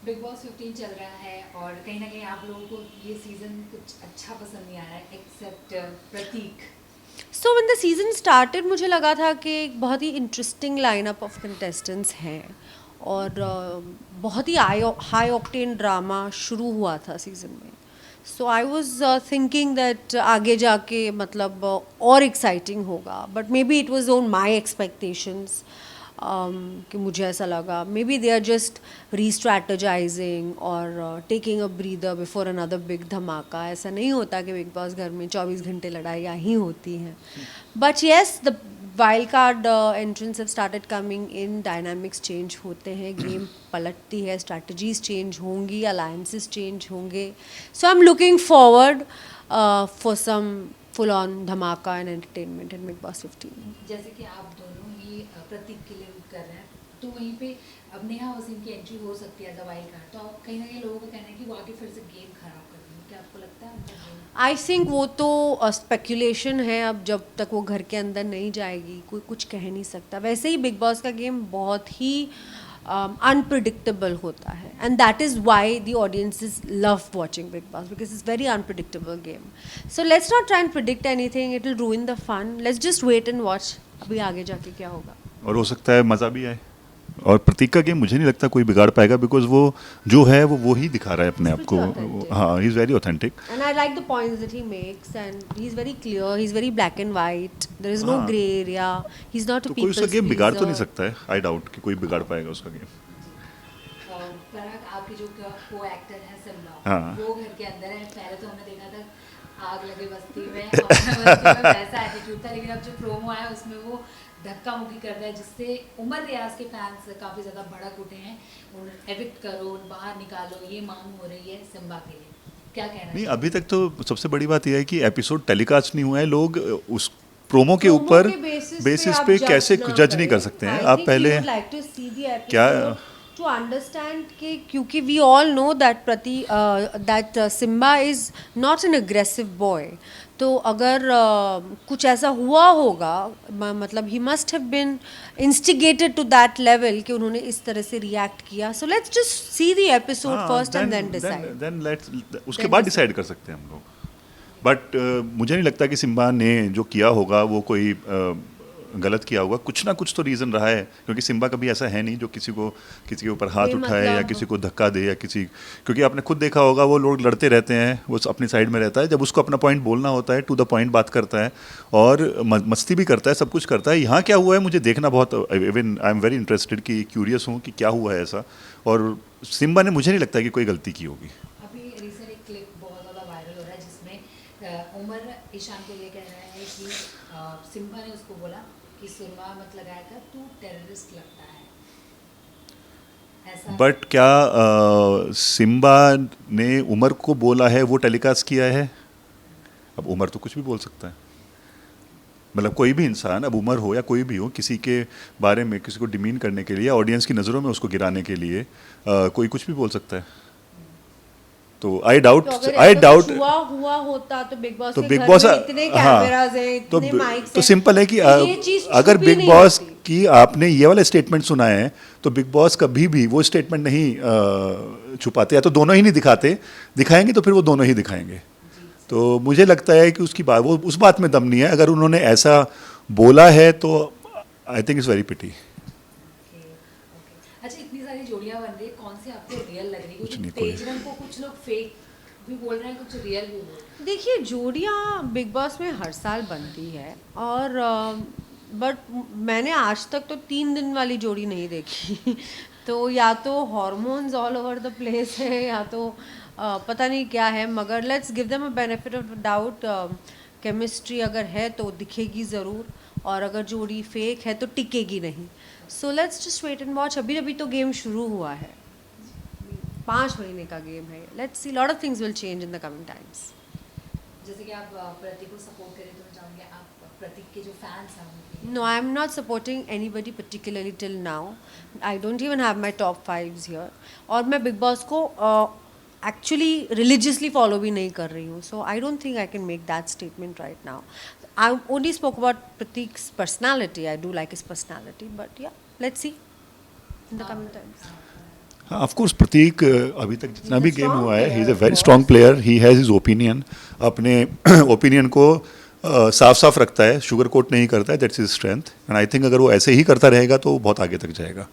Big Boss 15 चल रहा है और कहीं ना कहीं आप लोगों को ये सीजन कुछ अच्छा पसंद नहीं आ रहा है except Prateek. So when the season started मुझे लगा था कि एक बहुत ही इंटरेस्टिंग लाइनअप ऑफ कंटेस्टेंट्स हैं और बहुत ही हाई ऑक्टेन ड्रामा शुरू हुआ था सीज़न में। So I was thinking that आगे जाके मतलब और एक्साइटिंग होगा, but maybe it was on my expectations. कि मुझे ऐसा लगा maybe they are just restrategising और taking a breather before another big धमाका। ऐसा नहीं होता कि बिग बॉस घर में 24 घंटे लड़ाइयाँ ही होती हैं, but yes the wild card entrance have started coming in, dynamics change होते हैं, गेम पलटती है, स्ट्रैटेजीज चेंज होंगी, अलायंसेस चेंज होंगे। So I am looking forward for some full on धमाका and entertainment in Bigg Boss 15। जैसे कि आप दोनों ही प्रतीक के लिए रूट कर रहे हैं, तो वहीं पे अब नेहा वसीम की एंट्री हो सकती है एज अ वाइल्ड कार्ड, तो आप कहीं ना कहीं लोगों का कहना है कि वो आगे फिर से गेम खराब कर देंगे। क्या आपको लगता है उनका गेम? आई थिंक वो तो स्पेकुलेशन है, अब जब तक वो घर के अंदर नहीं जाएगी कोई कुछ कह नहीं सकता। वैसे ही बिग बॉस का गेम बहुत ही अनप्रडिक्टेबल होता है, and that is why the audiences love watching Bigg Boss, because it's very unpredictable game. So let's not try and predict anything, it will ruin the fun. Let's just wait and watch अभी आगे जाके क्या होगा। और हो सकता है मज़ा भी आए। और प्रतीक का गेम मुझे नहीं लगता कोई बिगाड़ पाएगा, बिकॉज वो जो है वो ही दिखा रहा है अपने It's आप pretty को। authentic. हाँ, he is very authentic. And I like the points that he makes, and he's very clear. He's very black and white. There is no हाँ, gray area. He's not a तो कोई उसका people's game बिगाड़ तो pleaser. नहीं सकता है। I doubt कि कोई बिगाड़ पाएगा उसका गेम। पराग, आपकी जो को एक्टर है सिमला, हाँ। वो घर के अंदर है। पहले तो हमने देखा था आग लगे बस्ती में और बस्ती में वैसा एटीट्यूड था, लेकिन अब जो प्रोमो आया उसमें वो धक्का मुक्की कर रहा है, जिससे उमर रियाज के फैंस काफ़ी ज़्यादा भड़क उठे हैं। एविक्ट करो, बाहर निकालो, ये मांग हो रही है सिम्बा के लिए। क्या कहना नहीं, चाहिए? अभी तक तो सबसे बड़ी बात यह है कि एपिसोड टेलीकास्ट नहीं हुआ है। लोग उस प्रोमो के प्रोमो ऊपर के बेसिस पे बेसिस आप पे जज कैसे ना जज नहीं कर करें। सकते हैं। आई आप थिंक यू पहले would like to see the क्या। एपिसोड टू अंडरस्टैंड कि क्योंकि we all know that that Simba is not an aggressive boy. तो अगर कुछ ऐसा हुआ होगा, मतलब he must have been instigated to that level कि उन्होंने इस तरह से रिएक्ट किया। So let's just see the episode हाँ, first and then decide. Then let's उसके देन बाद डिसाइड डिसाइड। कर सकते हैं हम लोग। बट मुझे नहीं लगता कि सिम्बा ने जो किया होगा वो कोई गलत किया होगा। कुछ ना कुछ तो रीज़न रहा है, क्योंकि सिम्बा कभी ऐसा है नहीं जो किसी के ऊपर हाथ उठाए या किसी को धक्का दे या किसी। क्योंकि आपने खुद देखा होगा वो लोग लड़ते रहते हैं, वो अपनी साइड में रहता है। जब उसको अपना पॉइंट बोलना होता है, टू द पॉइंट बात करता है और मस्ती भी करता है, सब कुछ करता है। यहाँ क्या हुआ है मुझे देखना बहुत, even I am very interested कि क्यूरियस हूँ कि क्या हुआ है ऐसा। और सिम्बा ने मुझे नहीं लगता कि कोई गलती की होगी। अभी रिसेंट एक क्लिप बहुत ज़्यादा वायरल हो रहा है जिसमें उमर ईशान को ये कह रहा है कि सिम्बा ने उसको बोला कि सुरमा मत लगाया कर, तू टेररिस्ट लगता है। ऐसा बट क्या सिम्बा ने उमर को बोला है वो टेलीकास्ट किया है? अब उमर तो कुछ भी बोल सकता है। मतलब कोई भी इंसान, अब उमर हो या कोई भी हो, किसी के बारे में किसी को डिमीन करने के लिए, ऑडियंस की नज़रों में उसको गिराने के लिए कोई कुछ भी बोल सकता है। तो तो अगर आई ऐसा कुछ डाउट हुआ होता तो बिग बॉस तो के बिग घर बॉस, में इतने हाँ, कैमरास हैं, तो इतने माइक्स तो हैं, सिंपल है कि तो ये चीज अगर छुपी बिग नहीं बॉस होती। की आपने ये वाला स्टेटमेंट सुना है तो बिग बॉस कभी भी वो स्टेटमेंट नहीं छुपाते, या तो दोनों ही नहीं दिखाते। दिखाएंगे तो फिर वो दोनों ही दिखाएंगे। तो मुझे लगता है कि उसकी बात, वो उस बात में दम नहीं है। अगर उन्होंने ऐसा बोला है तो I think it's very pity. Okay okay. अच्छा, इतनी सारी जोड़ियां बन रही है, कौन सी आपको रियल लग रही है? कुछ क्योंकि नहीं, कोई तेजरंग को कुछ लोग फेक भी बोल रहे हैं, कुछ रियल भी बोल रहे हैं। देखिए, जोड़ियाँ बिग बॉस में हर साल बनती है, और बट मैंने आज तक तो 3 दिन वाली जोड़ी नहीं देखी। तो या तो hormones all over the place है, या तो पता नहीं क्या है, मगर let's give them a benefit of doubt. Chemistry अगर है तो दिखेगी ज़रूर, और अगर जोड़ी फेक है तो टिकेगी नहीं। So let's just wait and watch. अभी अभी तो गेम शुरू हुआ है, 5 महीने का गेम है। Let's see, lot of things will change in the coming times. जैसे कि आप प्रतीक को सपोर्ट करें, तो मैं चाहूँगी आप प्रतीक के जो फैंस हैं उनके No, I'm not supporting anybody particularly till now. I don't even have my top fives here. और मैं बिग बॉस को एक्चुअली रिलीजियसली फॉलो भी नहीं कर रही हूँ, so I don't think I can make that statement right now. I only spoke about Prateek's personality. I do like his personality, but yeah let's see in the coming times. हाँ of course Prateek अभी तक जितना He's a भी game strong हुआ है he is a player, very of strong player, he has his opinion, अपने opinion को साफ साफ रखता है, शुगर कोट नहीं करता है, that's his strength and I think अगर वो ऐसे ही करता रहेगा तो वो बहुत आगे तक जाएगा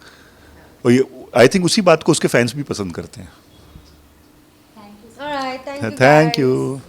और ये आई थिंक उसी बात को उसके फैंस भी पसंद करते हैं। Thank you All right, thank you thank guys. You.